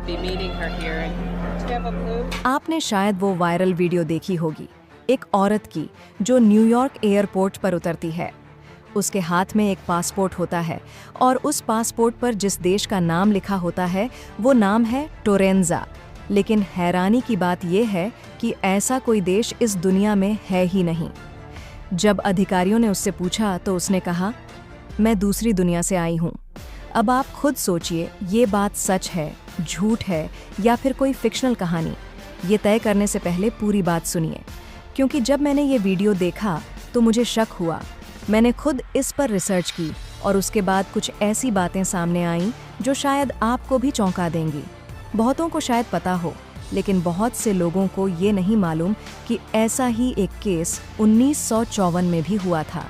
be meeting her here. And do you have a clue? आपने शायद वो viral video देखी होगी, एक औरत की जो न्यूयॉर्क एयरपोर्ट पर उतरती है। उसके हाथ में एक पासपोर्ट होता है और उस पासपोर्ट पर जिस देश का नाम लिखा होता है वो नाम है टोरेंजा। लेकिन हैरानी की बात यह है कि ऐसा कोई देश इस दुनिया में है ही नहीं। जब अधिकारियों ने उससे पूछा तो उसने कहा, मैं दूसरी दुनिया से आई हूँ। अब आप खुद सोचिए, ये बात सच है, झूठ है या फिर कोई फिक्शनल कहानी। ये तय करने से पहले पूरी बात सुनिए, क्योंकि जब मैंने ये वीडियो देखा तो मुझे शक हुआ। मैंने खुद इस पर रिसर्च की और उसके बाद कुछ ऐसी बातें सामने आईं जो शायद आपको भी चौंका देंगी। बहुतों को शायद पता हो, लेकिन बहुत से लोगों को ये नहीं मालूम कि ऐसा ही एक केस 1954 में भी हुआ था।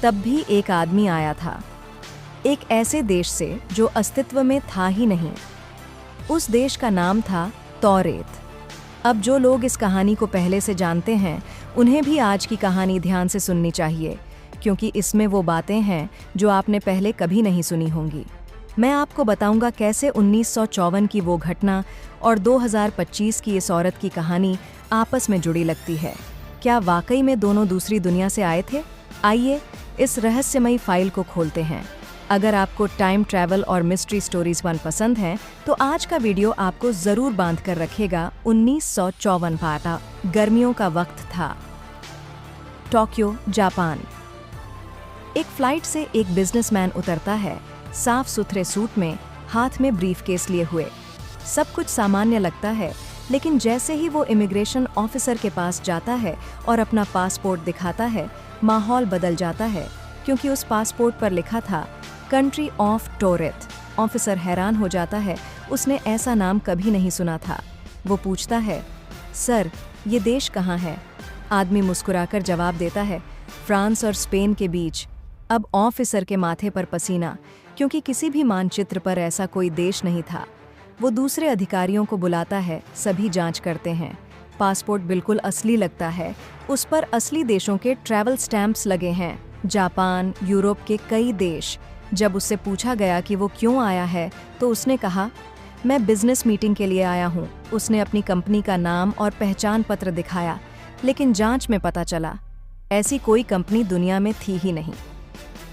तब भी एक आदमी आया था, एक ऐसे देश से जो अस्तित्व में था ही नहीं। उस देश का नाम था तौरेत। अब जो लोग इस कहानी को पहले से जानते हैं, उन्हें भी आज की कहानी ध्यान से सुननी चाहिए, क्योंकि इसमें वो बातें हैं जो आपने पहले कभी नहीं सुनी होंगी। मैं आपको बताऊंगा कैसे 1954 की वो घटना और 2025 की इस औरत की कहानी आपस में जुड़ी लगती है। क्या वाकई में दोनों दूसरी दुनिया से आए थे? आइए इस रहस्यमयी फाइल को खोलते हैं। अगर आपको टाइम ट्रैवल और मिस्ट्री स्टोरीज पसंद हैं, तो आज का वीडियो आपको जरूर बांध कर रखेगा। 1954 पाटा गर्मियों का वक्त था। Tokyo, Japan. एक फ्लाइट से एक बिजनेसमैन उतरता है, साफ सुथरे सूट में, हाथ में ब्रीफकेस लिए हुए। सब कुछ सामान्य लगता है, लेकिन जैसे ही वो इमिग्रेशन ऑफिसर के पास जाता है और अपना पासपोर्ट दिखाता है, माहौल बदल जाता है, क्योंकि उस पासपोर्ट पर लिखा था कंट्री ऑफ टोरेत। ऑफिसर हैरान हो जाता है, उसने ऐसा नाम कभी नहीं सुना था। वो पूछता है, सर, ये देश कहाँ है? आदमी मुस्कुराकर जवाब देता है, फ्रांस और स्पेन के बीच। अब ऑफिसर के माथे पर पसीना, क्योंकि किसी भी मानचित्र पर ऐसा कोई देश नहीं था। वो दूसरे अधिकारियों को बुलाता है, सभी जांच करते हैं। पासपोर्ट बिल्कुल असली लगता है, उस पर असली देशों के ट्रैवल स्टैंप्स लगे हैं, जापान, यूरोप के कई देश। जब उससे पूछा गया कि वो क्यों आया है, तो उसने कहा, मैं बिजनेस मीटिंग के लिए आया हूँ। उसने अपनी कंपनी का नाम और पहचान पत्र दिखाया, लेकिन जांच में पता चला ऐसी कोई कंपनी दुनिया में थी ही नहीं।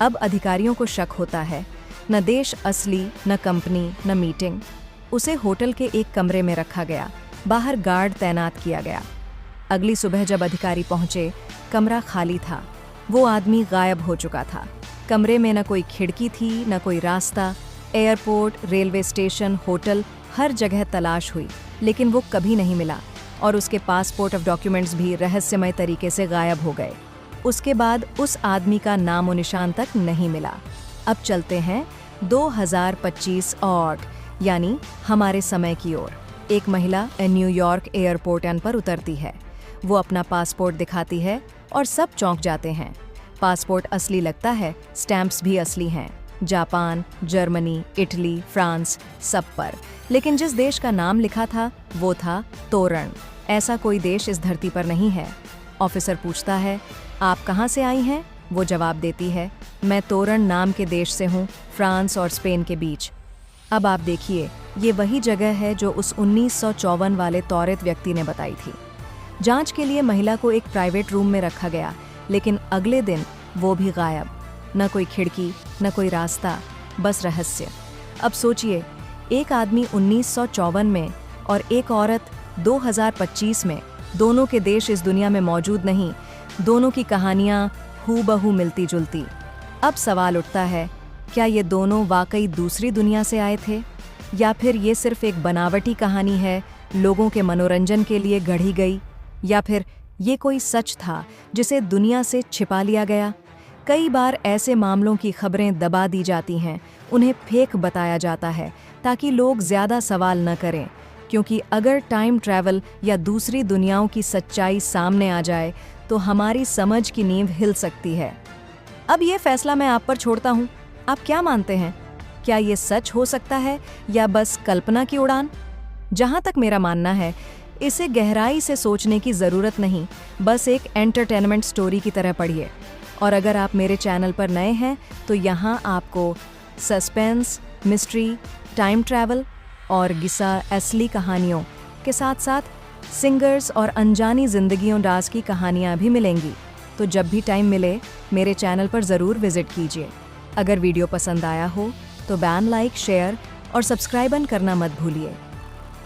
अब अधिकारियों को शक होता है, न देश असली, न कंपनी, न मीटिंग। उसे होटल के एक कमरे में रखा गया, बाहर गार्ड तैनात किया गया। अगली सुबह जब अधिकारी पहुंचे, कमरा खाली था। वो आदमी गायब हो चुका था। कमरे में न कोई खिड़की थी, न कोई रास्ता। एयरपोर्ट, रेलवे स्टेशन, होटल, हर जगह तलाश हुई, लेकिन वो कभी नहीं मिला और उसके पासपोर्ट और डॉक्यूमेंट्स भी रहस्यमय तरीके से गायब हो गए। उसके बाद उस आदमी का नामो निशान तक नहीं मिला। अब चलते हैं 2025 और यानी हमारे समय की ओर। एक महिला न्यूयॉर्क एयरपोर्ट पर उतरती है। वो अपना पासपोर्ट दिखाती है और सब चौंक जाते हैं। पासपोर्ट असली लगता है, स्टैंप्स भी असली हैं, जापान, जर्मनी, इटली, फ्रांस, सब पर। लेकिन जिस देश का नाम लिखा था वो था तोरण। ऐसा कोई देश इस धरती पर नहीं है। ऑफिसर पूछता है, आप कहाँ से आई हैं? वो जवाब देती है, मैं तोरण नाम के देश से हूँ, फ्रांस और स्पेन के बीच। अब आप देखिए, ये वही जगह है जो उस 1954 वाले तौरेत व्यक्ति ने बताई थी। जांच के लिए महिला को एक प्राइवेट रूम में रखा गया, लेकिन अगले दिन वो भी गायब। न कोई खिड़की, न कोई रास्ता, बस रहस्य। अब सोचिए, एक आदमी 1954 में और एक औरत 2025 में, दोनों के देश इस दुनिया में मौजूद नहीं, दोनों की कहानियां हूबहू मिलती जुलती। अब सवाल उठता है, क्या ये दोनों वाकई दूसरी दुनिया से आए थे, या फिर ये सिर्फ एक बनावटी कहानी है, लोगों के मनोरंजन के लिए गढ़ी गई, या फिर ये कोई सच था जिसे दुनिया से छिपा लिया गया? कई बार ऐसे मामलों की खबरें दबा दी जाती हैं, उन्हें फेक बताया जाता है ताकि लोग ज़्यादा सवाल न करें, क्योंकि अगर टाइम ट्रैवल या दूसरी दुनियाओं की सच्चाई सामने आ जाए तो हमारी समझ की नींव हिल सकती है। अब ये फैसला मैं आप पर छोड़ता हूँ। आप क्या मानते हैं? क्या ये सच हो सकता है या बस कल्पना की उड़ान? जहाँ तक मेरा मानना है, इसे गहराई से सोचने की ज़रूरत नहीं, बस एक एंटरटेनमेंट स्टोरी की तरह पढ़िए। और अगर आप मेरे चैनल पर नए हैं तो यहाँ आपको सस्पेंस, मिस्ट्री, टाइम ट्रैवल और गिसा असली कहानियों के साथ साथ सिंगर्स और अनजानी जिंदगियों डास की कहानियाँ भी मिलेंगी। तो जब भी टाइम मिले मेरे चैनल पर ज़रूर विजिट कीजिए। अगर वीडियो पसंद आया हो तो बैन लाइक, शेयर और सब्सक्राइबन करना मत भूलिए।